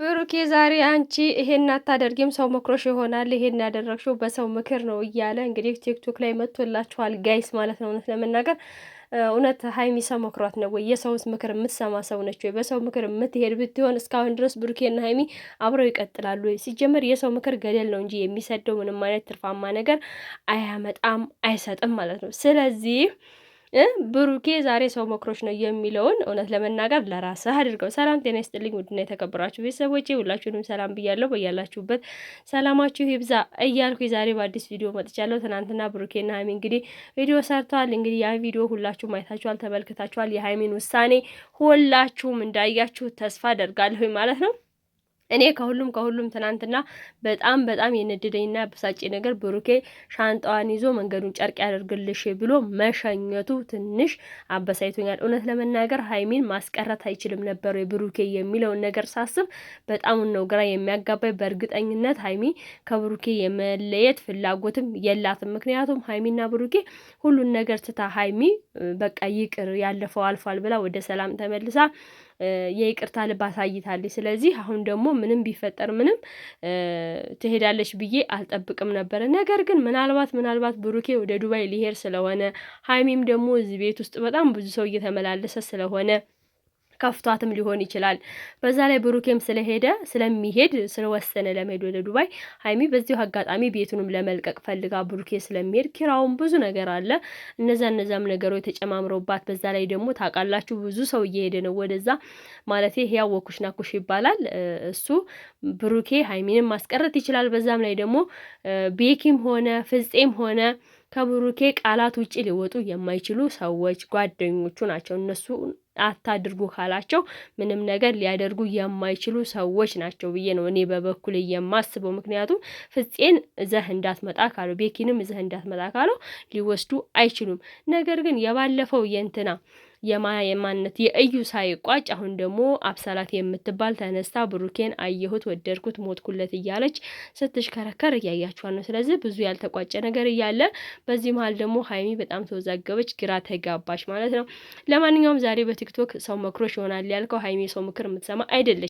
ብሩኬ ዛሬ አንቺ ይሄን አታደርጊም ሰው መክሮሽ ይሆናል ይሄን ያደረግሽው በሰው ምክር ነው እያለ እንግዲህ ቲክቶክ ላይ መጥቶላችኋል ጋይስ ማለት ነው። እውነት ለመናገር እውነት ሀይሚ ሰው መክሯት ነው ወይ? የሰውስ ምክር የምትሰማ ሰው ነች ወይ? በሰው ምክር የምትሄድ ብትሆን እስካሁን ድረስ ብሩኬና ሀይሚ አብረው ይቀጥላሉ ወይ? ሲጀመር የሰው ምክር ገደል ነው እንጂ የሚሰደው ምንም አይነት ትርፋማ ነገር አያመጣም አይሰጥም ማለት ነው። ስለዚህ ብሩኬ ዛሬ ሰው መክሮች ነው የሚለውን እውነት ለመናገር ለራስህ አድርገው። ሰላም ጤና ይስጥልኝ ውድና የተከበራችሁ ቤተሰቦቼ ሁላችሁንም ሰላም ብያለሁ። በያላችሁበት ሰላማችሁ ይብዛ እያልኩ ዛሬ በአዲስ ቪዲዮ መጥቻለሁ። ትናንትና ብሩኬና ሀይሚ እንግዲህ ቪዲዮ ሰርተዋል። እንግዲህ ያ ቪዲዮ ሁላችሁም አይታችኋል፣ ተመልክታችኋል። የሀይሚን ውሳኔ ሁላችሁም እንዳያችሁ ተስፋ አደርጋለሁ ማለት ነው። እኔ ከሁሉም ትናንትና በጣም የነደደኝና ያበሳጨ ነገር ብሩኬ ሻንጣዋን ይዞ መንገዱን ጨርቅ ያደርግልሽ ብሎ መሸኘቱ ትንሽ አበሳይቶኛል። እውነት ለመናገር ሀይሚን ማስቀረት አይችልም ነበር ብሩኬ የሚለውን ነገር ሳስብ በጣም ነው ግራ የሚያጋባኝ። በእርግጠኝነት ሀይሚ ከብሩኬ የመለየት ፍላጎትም የላትም። ምክንያቱም ሀይሚና ብሩኬ ሁሉን ነገር ትታ ሀይሚ በቃ ይቅር ያለፈው አልፏል ብላ ወደ ሰላም ተመልሳ የይቅርታ ልብ አሳይታለች። ስለዚህ አሁን ደግሞ ምንም ቢፈጠር ምንም ትሄዳለች ብዬ አልጠብቅም ነበረ። ነገር ግን ምናልባት ብሩኬ ወደ ዱባይ ሊሄድ ስለሆነ ሀይሚም ደግሞ እዚህ ቤት ውስጥ በጣም ብዙ ሰው እየተመላለሰ ስለሆነ ከፍቷትም ሊሆን ይችላል። በዛ ላይ ብሩኬም ስለሚሄድ ስለወሰነ ለመሄድ ወደ ዱባይ ሀይሚ በዚሁ አጋጣሚ ቤቱንም ለመልቀቅ ፈልጋ ብሩኬ ስለሚሄድ ኪራውን ብዙ ነገር አለ። እነዛም ነገሮች ተጨማምረውባት በዛ ላይ ደግሞ ታውቃላችሁ ብዙ ሰው እየሄደ ነው ወደዛ ማለት ይሄ ያወኩሽ ናኩሽ ይባላል። እሱ ብሩኬ ሀይሚንም ማስቀረት ይችላል። በዛም ላይ ደግሞ ቤኪም ሆነ ፍጼም ሆነ ከብሩኬ ቃላት ውጪ ሊወጡ የማይችሉ ሰዎች ጓደኞቹ ናቸው። እነሱ አታድርጉ ካላቸው ምንም ነገር ሊያደርጉ የማይችሉ ሰዎች ናቸው ብዬ ነው እኔ በበኩል የማስበው። ምክንያቱም ፍጼን እዘህ እንዳትመጣ ካለው ቤኪንም እዘህ እንዳትመጣ ካለው ሊወስዱ አይችሉም። ነገር ግን የባለፈው የእንትና የማነት የእዩ ሳይቋጭ አሁን ደግሞ አብሳላት የምትባል ተነስታ ብሩኬን አየሁት ወደድኩት ሞትኩለት እያለች ስትሽከረከር እያያችኋል ነው። ስለዚህ ብዙ ያልተቋጨ ነገር እያለ በዚህ መሀል ደግሞ ሀይሚ በጣም ተወዛገበች፣ ግራ ተጋባች ማለት ነው። ለማንኛውም ዛሬ በቲክቶክ ሰው መክሮሽ ይሆናል ያልከው ሀይሚ ሰው ምክር የምትሰማ አይደለች።